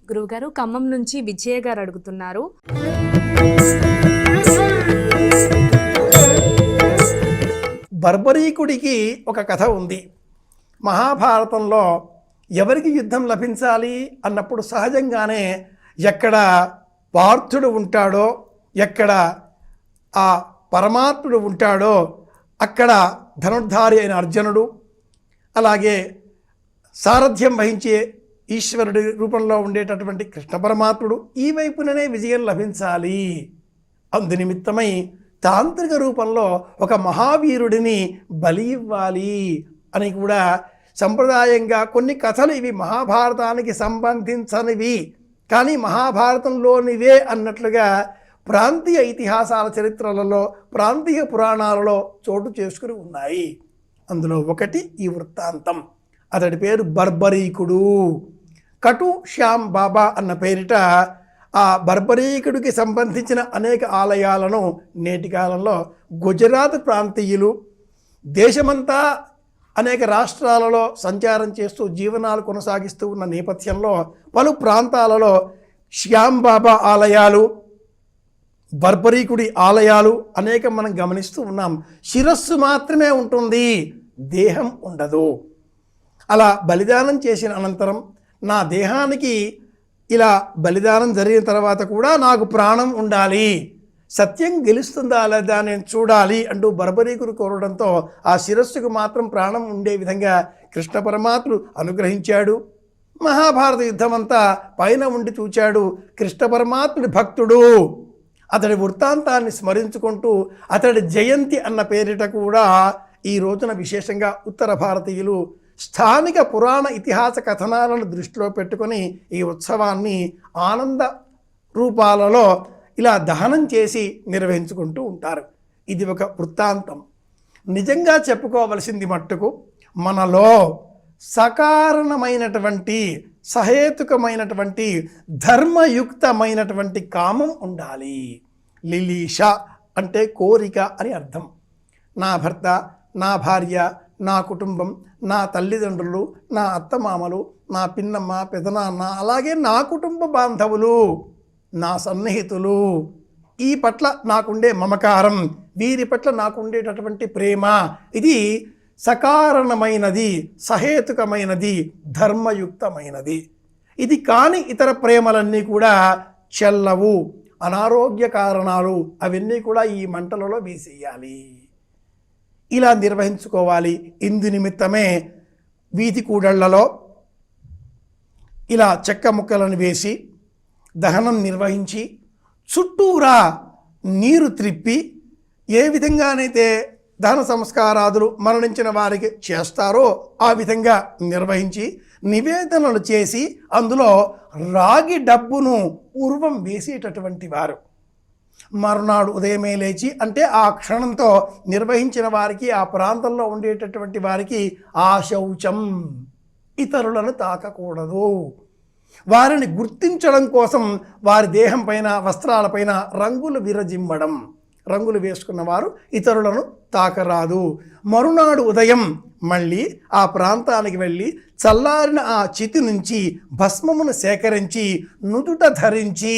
గురువుగారు ఖమ్మం నుంచి విజయ గారు అడుగుతున్నారు. బర్బరీకుడికి ఒక కథ ఉంది. మహాభారతంలో ఎవరికి యుద్ధం లభించాలి అన్నప్పుడు సహజంగానే ఎక్కడ పార్థుడు ఉంటాడో, ఎక్కడ ఆ పరమాత్ముడు ఉంటాడో అక్కడ ధనుర్ధారి అయిన అర్జునుడు, అలాగే సారథ్యం వహించే ఈశ్వరుడి రూపంలో ఉండేటటువంటి కృష్ణ పరమాత్ముడు ఈ వైపుననే విజయం లభించాలి. అందునిమిత్తమై తాంత్రిక రూపంలో ఒక మహావీరుడిని బలి ఇవ్వాలి అని కూడా సంప్రదాయంగా కొన్ని కథలు, ఇవి మహాభారతానికి సంబంధించనివి కానీ మహాభారతంలోనివే అన్నట్లుగా ప్రాంతీయ ఇతిహాసాల చరిత్రలలో, ప్రాంతీయ పురాణాలలో చోటు చేసుకుని ఉన్నాయి. అందులో ఒకటి ఈ వృత్తాంతం. అతడి పేరు బర్బరీకుడు. కటు శ్యామ్ బాబా అన్న పేరిట ఆ బర్బరీకుడికి సంబంధించిన అనేక ఆలయాలను నేటి కాలంలో గుజరాత్ ప్రాంతీయులు దేశమంతా అనేక రాష్ట్రాలలో సంచారం చేస్తూ జీవనాలు కొనసాగిస్తూ ఉన్న నేపథ్యంలో పలు ప్రాంతాలలో శ్యామ్ బాబా ఆలయాలు, బర్బరీకుడి ఆలయాలు అనేకం మనం గమనిస్తూ ఉన్నాం. శిరస్సు మాత్రమే ఉంటుంది, దేహం ఉండదు. అలా బలిదానం చేసిన అనంతరం నా దేహానికి ఇలా బలిదానం జరిగిన తర్వాత కూడా నాకు ప్రాణం ఉండాలి, సత్యం గెలుస్తుందా లేదా నేను చూడాలి అంటూ బర్బరీకుడు కోరడంతో ఆ శిరస్సుకు మాత్రం ప్రాణం ఉండే విధంగా కృష్ణ పరమాత్ముడు అనుగ్రహించాడు. మహాభారత యుద్ధమంతా పైన ఉండి చూచాడు. కృష్ణ పరమాత్ముడి భక్తుడు అతడి వృత్తాంతాన్ని స్మరించుకుంటూ అతడి జయంతి అన్న పేరిట కూడా ఈ రోజున విశేషంగా ఉత్తర భారతీయులు స్థానిక పురాణ ఇతిహాస కథనాలను దృష్టిలో పెట్టుకొని ఈ ఉత్సవాన్ని ఆనంద రూపాలలో ఇలా దహనం చేసి నిర్వహించుకుంటూ ఉంటారు. ఇది ఒక వృత్తాంతం. నిజంగా చెప్పుకోవలసింది మట్టుకు మనలో సకారణమైనటువంటి, సహేతుకమైనటువంటి, ధర్మయుక్తమైనటువంటి కామం ఉండాలి. లిలీష అంటే కోరిక అని అర్థం. నా భర్త, నా భార్య, నా కుటుంబం, నా తల్లిదండ్రులు, నా అత్తమామలు, నా పిన్నమ్మ, పెదనాన్న, అలాగే నా కుటుంబ బాంధవులు, నా సన్నిహితులు, ఈ పట్ల నాకుండే మమకారం, వీరి పట్ల నాకుండేటటువంటి ప్రేమ, ఇది సకారణమైనది, సహేతుకమైనది, ధర్మయుక్తమైనది. ఇది కాని ఇతర ప్రేమలన్నీ కూడా చెల్లవు, అనారోగ్య కారణాలు, అవన్నీ కూడా ఈ మంటలలో వేసేయాలి. ఇలా నిర్వహించుకోవాలి. ఇందు నిమిత్తమే వీధి కూడళ్లలో ఇలా చెక్క ముక్కలను వేసి దహనం నిర్వహించి చుట్టూరా నీరు త్రిప్పి ఏ విధంగానైతే దహన సంస్కారాదులు మరణించిన వారికి చేస్తారో ఆ విధంగా నిర్వహించి నివేదనలు చేసి అందులో రాగి డబ్బును పూర్వం వేసేటటువంటి వారు మరునాడు ఉదయమే లేచి, అంటే ఆ క్షణంతో నిర్వహించిన వారికి, ఆ ప్రాంతంలో ఉండేటటువంటి వారికి ఆ శౌచం, ఇతరులను తాకకూడదు, వారిని గుర్తించడం కోసం వారి దేహం పైన, వస్త్రాలపైన రంగులు విరజిమ్మడం, రంగులు వేసుకున్న వారు ఇతరులను తాకరాదు. మరునాడు ఉదయం మళ్ళీ ఆ ప్రాంతానికి వెళ్ళి చల్లారిన ఆ చితి నుంచి భస్మమును సేకరించి నుదుట ధరించి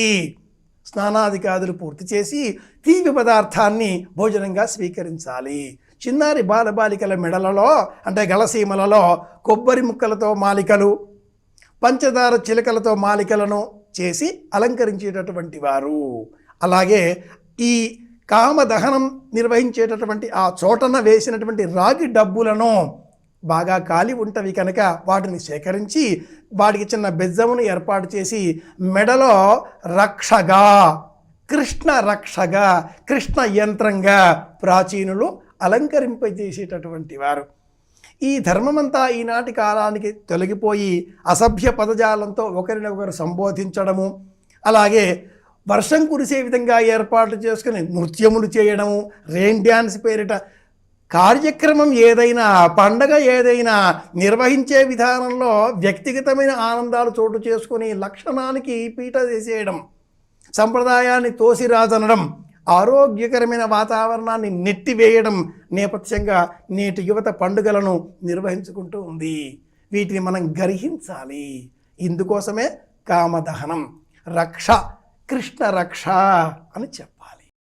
స్నానాదికాదులు పూర్తి చేసి తీపి పదార్థాన్ని భోజనంగా స్వీకరించాలి. చిన్నారి బాలబాలికల మెడలలో, అంటే గలసీమలలో కొబ్బరి ముక్కలతో మాలికలు, పంచదార చిలకలతో మాలికలను చేసి అలంకరించేటటువంటి వారు. అలాగే ఈ కామదహనం నిర్వహించేటటువంటి ఆ చోటన వేసినటువంటి రాగి డబ్బులను బాగా కాలి ఉంటవి కనుక వాటిని సేకరించి వాటికి చిన్న బెజ్జమును ఏర్పాటు చేసి మెడలో రక్షగా, కృష్ణ రక్షగా, కృష్ణ యంత్రంగా ప్రాచీనులు అలంకరింపజేసేటటువంటి వారు. ఈ ధర్మమంతా ఈనాటి కాలానికి తొలగిపోయి అసభ్య పదజాలంతో ఒకరినొకరు సంబోధించడము, అలాగే వర్షం కురిసే విధంగా ఏర్పాటు చేసుకుని నృత్యములు చేయడము, రెయిన్ డ్యాన్స్ పేరిట కార్యక్రమం ఏదైనా, పండగ ఏదైనా నిర్వహించే విధానంలో వ్యక్తిగతమైన ఆనందాలు చోటు చేసుకుని లక్షణానికి పీట వేసేయడం, సంప్రదాయాన్ని తోసిరాజనడం, ఆరోగ్యకరమైన వాతావరణాన్ని నెట్టివేయడం నేపథ్యంగా నేటి యువత పండుగలను నిర్వహించుకుంటూ ఉంది. వీటిని మనం గ్రహించాలి. ఇందుకోసమే కామదహనం, రక్ష, కృష్ణ రక్ష అని చెప్పాలి.